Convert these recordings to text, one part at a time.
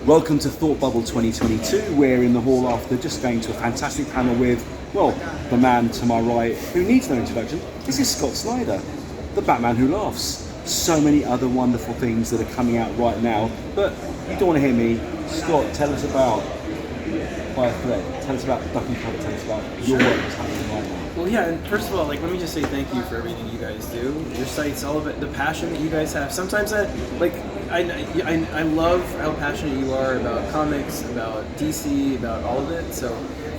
Welcome to Thought Bubble 2022. We're in the hall after just going to a fantastic panel with, well, the man to my right, who needs no introduction. This is Scott Snyder, the Batman Who Laughs. So many other wonderful things that are coming out right now, but you don't want to hear me. Scott, tell us about By a Thread. Tell us about Duck and Cover. Tell us about your work that's happening right now. Well, yeah, and first of all, let me just say thank you for everything you guys do. Your site's all about the passion that you guys have. Sometimes I love how passionate you are about comics, about DC, about all of it. So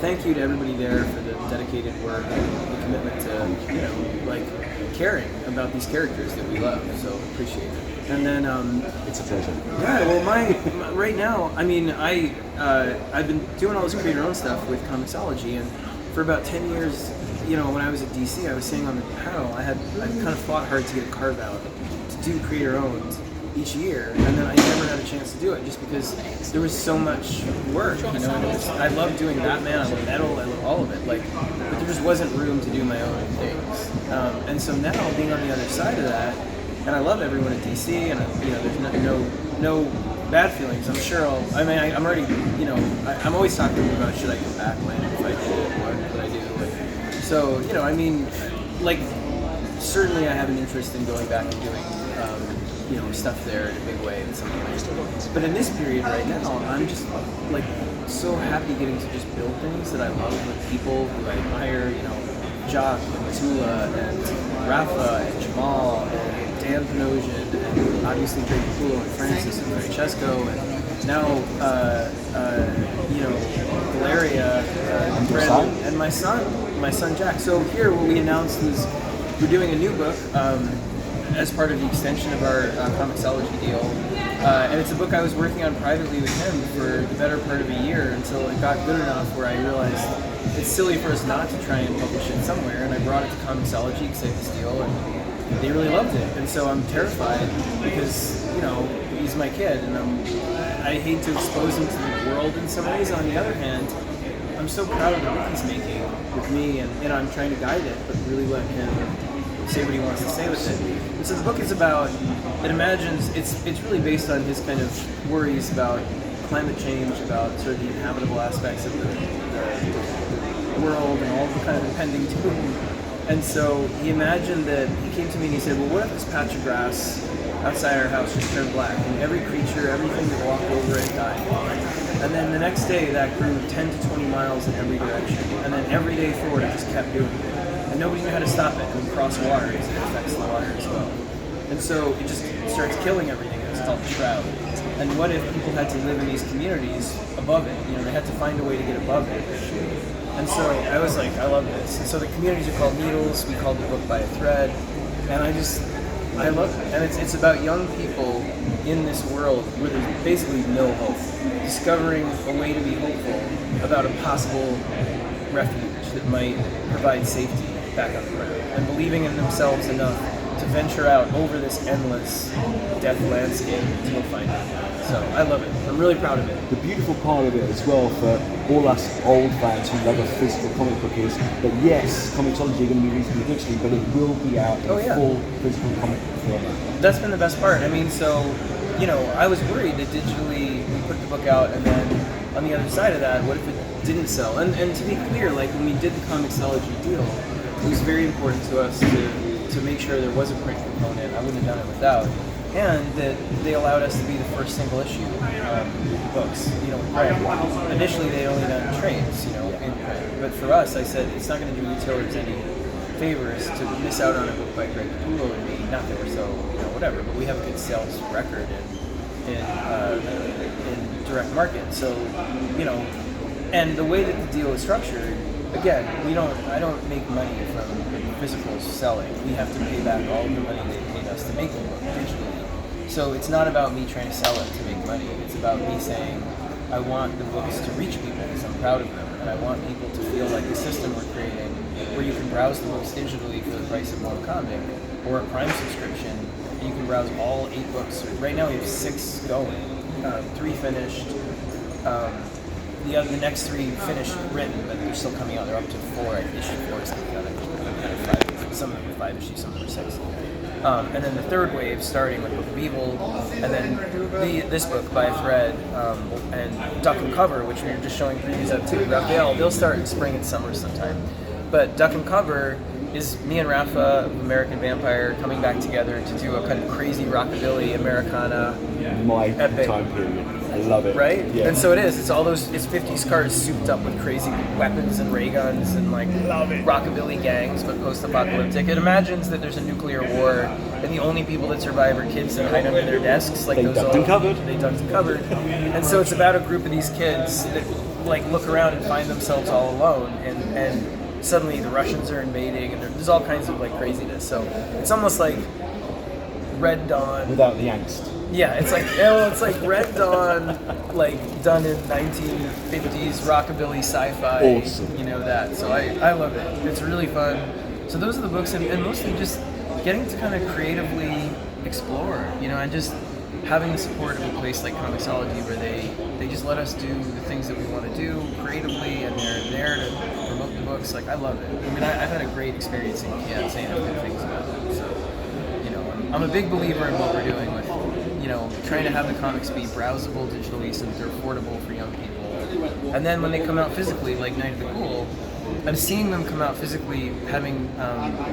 thank you to everybody there for the dedicated work and the commitment to, caring about these characters that we love. So appreciate it. And then It's a pleasure. yeah, well, my right now, I've been doing all this create your own stuff with Comixology, and for about 10 years, when I was at DC, I was saying on the panel, I kind of fought hard to get a carve out to do create your own each year, and then I never had a chance to do it just because there was so much work, and I love doing Batman, I love metal, I love all of it, but there just wasn't room to do my own things, and so now being on the other side of that. And I love everyone at DC, and there's no bad feelings. I'm sure I'm already, I'm always talking to them about should I come back, when, if I did, what could I do. And so, certainly I have an interest in going back and doing, stuff there in a big way in some ways. But in this period right now, I'm just so happy getting to just build things that I love with people who I admire, Jock and Tula and Rafa and Jamal and Dan Panosian, and obviously Greg Capullo and Francis and Francesco, and now, Valeria and Brandon, and my son Jack. So here, what we announced is we're doing a new book as part of the extension of our Comixology deal, and it's a book I was working on privately with him for the better part of a year until it got good enough where I realized it's silly for us not to try and publish it somewhere, and I brought it to Comixology because they had this deal, and they really loved it, and so I'm terrified because he's my kid, and I hate to expose him to the world in some ways. On the other hand, I'm so proud of the book he's making with me, and I'm trying to guide it, but really let him say what he wants to say with it. And so the book is about, it imagines, it's really based on his kind of worries about climate change, about sort of the inhabitable aspects of the world and all the kind of impending doom. And so he imagined that, he came to me and he said, well, what if this patch of grass outside our house just turned black, and every creature, everything that walked over it died? And then the next day that grew 10 to 20 miles in every direction, and then every day forward it just kept doing it. And nobody knew how to stop it, and across water, it affects the water as well. And so it just starts killing everything, and it's called the Shroud. And what if people had to live in these communities above it? They had to find a way to get above it. And so I was like, I love this. And so the communities are called Needles. We called the book By a Thread. And I love it. And it's about young people in this world where there's basically no hope, discovering a way to be hopeful about a possible refuge that might provide safety back on the ground, and believing in themselves enough to venture out over this endless death landscape to go find it. So I love it. I'm really proud of it. The beautiful part of it as well for all us old fans who love a physical comic book is that yes, Comixology are going to be releasing it digitally, but it will be out in full physical comic book format. That's been the best part. I was worried that digitally we put the book out, and then on the other side of that, what if it didn't sell? And to be clear, when we did the Comixology deal, it was very important to us to make sure there was a print component. I wouldn't have done it without. And that they allowed us to be the first single issue books, print. Initially they only done trades, in print. But for us, I said it's not going to do retailers any favors to miss out on a book by Greg Capullo and me. Not that we're so, whatever, but we have a good sales record in direct market. So, and the way that the deal is structured, again, I don't make money from physicals selling. We have to pay back all of the money they paid us to make the book digitally. So it's not about me trying to sell it to make money. It's about me saying, I want the books to reach people because I'm proud of them, and I want people to feel like the system we're creating, where you can browse the books digitally for the price of one comic, or a Prime subscription, and you can browse all 8 books. Right now we have 6 going, 3 finished. The next 3 finished written, but they're still coming out. They're up to 4. Issue 4 is coming out. Kind of 5. Some of them are 5 issues, some of them are 6. And then the third wave starting with Book of Evil, and then this book by Thread, and Duck and Cover, which we were just showing previews of too. Raphael, they'll start in spring and summer sometime. But Duck and Cover is me and Rafa of American Vampire coming back together to do a kind of crazy rockabilly Americana My epic. time period. I love it. Right? Yeah. And so it is. It's all those. It's 50s cars souped up with crazy weapons and ray guns and like rockabilly gangs, but post-apocalyptic. It imagines that there's a nuclear war, and the only people that survive are kids that hide under their desks, like They those ducked and covered. They ducked and covered. And so it's about a group of these kids that like look around and find themselves all alone, and suddenly the Russians are invading, and there's all kinds of like craziness. So it's almost like Red Dawn Without the angst. Yeah, it's like Red Dawn, like done in 1950s rockabilly sci-fi. Awesome. You know that. So I love it. It's really fun. So those are the books, and mostly just getting to kind of creatively explore, you know, and just having the support of a place like Comixology where they just let us do the things that we want to do creatively, and they're there to promote the books. Like, I love it. I mean, I've had a great experience in Can't say enough good things about it. So, you know, I'm a big believer in what we're doing with, you know, trying to have the comics be browsable digitally so that they're affordable for young people. And then when they come out physically, like Night of the Ghoul, I'm seeing them come out physically, having,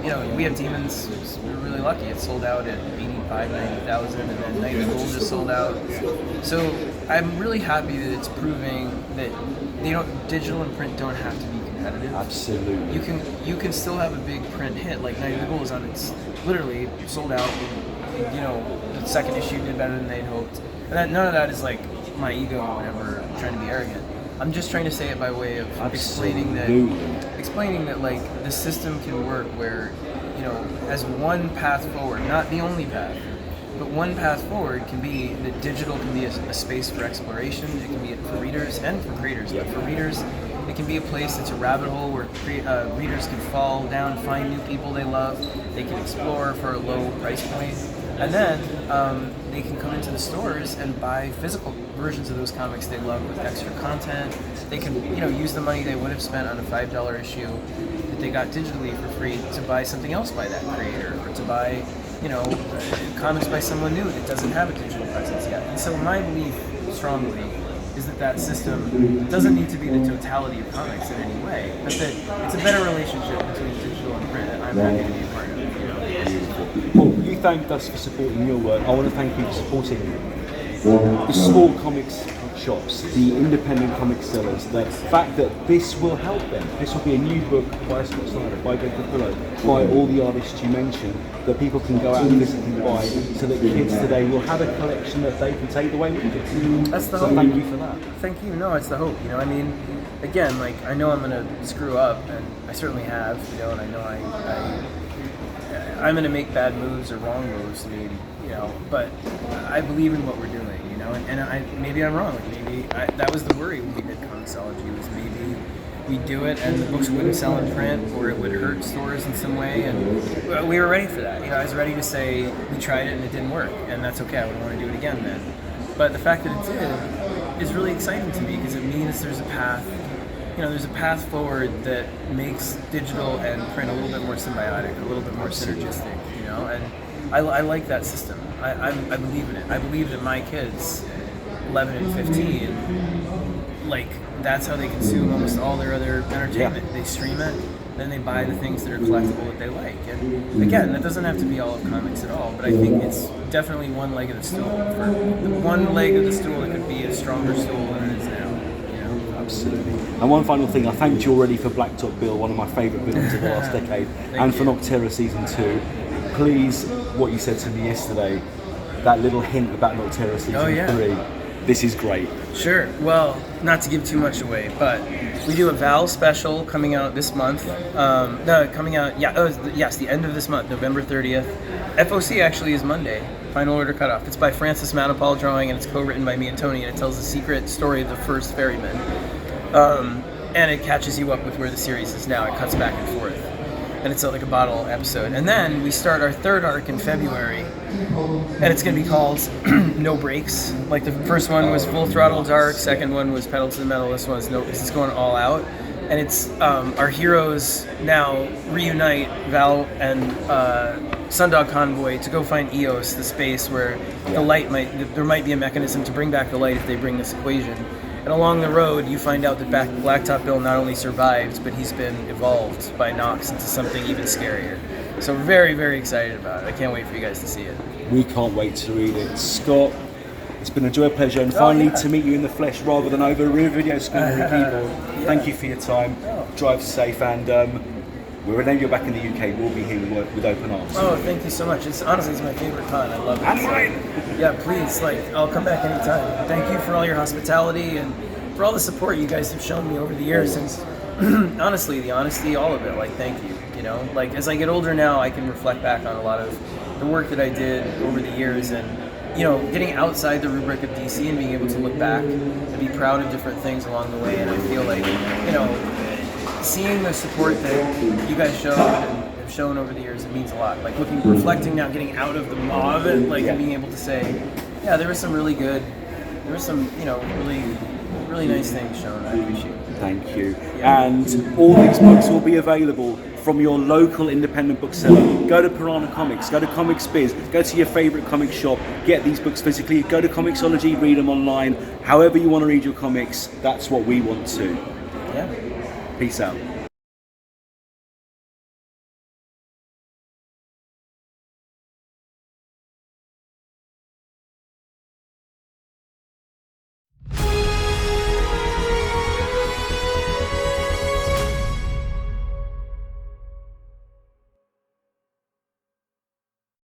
you know, we have Demons, we're really lucky. It sold out at 85, 90,000, and then Night of the Ghoul just sold out. So I'm really happy that it's proving that digital and print don't have to be competitive. Absolutely. You can still have a big print hit, like Night of the Ghoul is on its literally sold out. You know, the second issue did better than they'd hoped. And none of that is like my ego or whatever, trying to be arrogant. I'm just trying to say it by way of explaining that like the system can work where, you know, as one path forward, not the only path, but one path forward can be that digital can be a space for exploration. It can be for readers and for creators. But for readers, it can be a place that's a rabbit hole where readers can fall down, find new people they love. They can explore for a low price point. And then they can come into the stores and buy physical versions of those comics they love with extra content. They can, you know, use the money they would have spent on a $5 issue that they got digitally for free to buy something else by that creator, or to buy, you know, comics by someone new that doesn't have a digital presence yet. And so my belief strongly is that system doesn't need to be the totality of comics in any way, but that it's a better relationship between digital and print that I'm happy to be a part of. You know? Paul, you thanked us for supporting your work. I want to thank you for supporting the small comics shops, the independent comic sellers. The fact that this will help them. This will be a new book by Scott Snyder, by Greg Capullo, by all the artists you mentioned, that people can go out and physically buy, so that kids today will have a collection that they can take away with them. That's the so hope. Thank you for that. Thank you. No, it's the hope. You know, I mean, again, like, I know I'm gonna screw up, and I certainly have. You know, and I know I'm gonna make bad moves or wrong moves. I mean, you know, but I believe in what we're doing. You know, and maybe I'm wrong. Maybe that was the worry when we did Comixology, was maybe we'd do it and the books wouldn't sell in print, or it would hurt stores in some way, and we were ready for that. You know, I was ready to say we tried it and it didn't work, and that's okay. I wouldn't want to do it again then. But the fact that it did is really exciting to me, because it means there's a path. You know, there's a path forward that makes digital and print a little bit more symbiotic, a little bit more synergistic. You know, and I like that system. I believe in it. I believe that my kids, 11 and 15, like, that's how they consume almost all their other entertainment. They stream it, then they buy the things that are collectible that they like. And again, that doesn't have to be all of comics at all, but I think it's definitely one leg of the stool. For one leg of the stool that could be a stronger stool than it is now. You know? Absolutely. And one final thing, I thanked you already for Blacktop Bill, one of my favourite villains of the last decade, and for Nocterra Season 2. Please, what you said to me yesterday, that little hint about Nocterra Season 3, this is great. Sure. Well, not to give too much away, but we do a Val special coming out this month. Yes, the end of this month, November 30th. FOC actually is Monday, final order cutoff. It's by Francis Manapal drawing, and it's co-written by me and Tony, and it tells the secret story of the first ferryman. And it catches you up with where the series is now. It cuts back and forth. And it's like a bottle episode. And then we start our third arc in February, and it's going to be called No Breaks. Like, the first one was Full Throttle Dark, second one was Pedal to the Metal, this one is it's going all out. and it's our heroes now reunite Val and Sundog Convoy to go find Eos, the space where the light there might be a mechanism to bring back the light if they bring this equation. And along the road, you find out that Blacktop Bill not only survived, but he's been evolved by Nox into something even scarier. So we're very, very excited about it. I can't wait for you guys to see it. We can't wait to read it. Scott, it's been a joy, pleasure, and finally to meet you in the flesh rather than over a video screen or a keyboard. Thank you for your time. Drive safe, and whenever you're back in the UK, we'll be here with open arms. Oh, thank you so much. It's honestly, it's my favorite con. I love it. And mine. Yeah, please, I'll come back anytime. Thank you for all your hospitality and for all the support you guys have shown me over the years. And honestly, the honesty, all of it. Thank you. You know, as I get older now, I can reflect back on a lot of the work that I did over the years, and getting outside the rubric of DC and being able to look back and be proud of different things along the way. And I feel like, seeing the support that you guys showed and have shown over the years, it means a lot. Reflecting now, getting out of the maw of it, and being able to say, yeah, there was some really good, really nice things shown. I appreciate it. Thank you. Yeah. And all these books will be available from your local independent bookseller. Go to Piranha Comics, go to Comics Biz, go to your favourite comic shop, get these books physically, go to Comixology, read them online. However you want to read your comics, that's what we want to. Yeah. Peace out.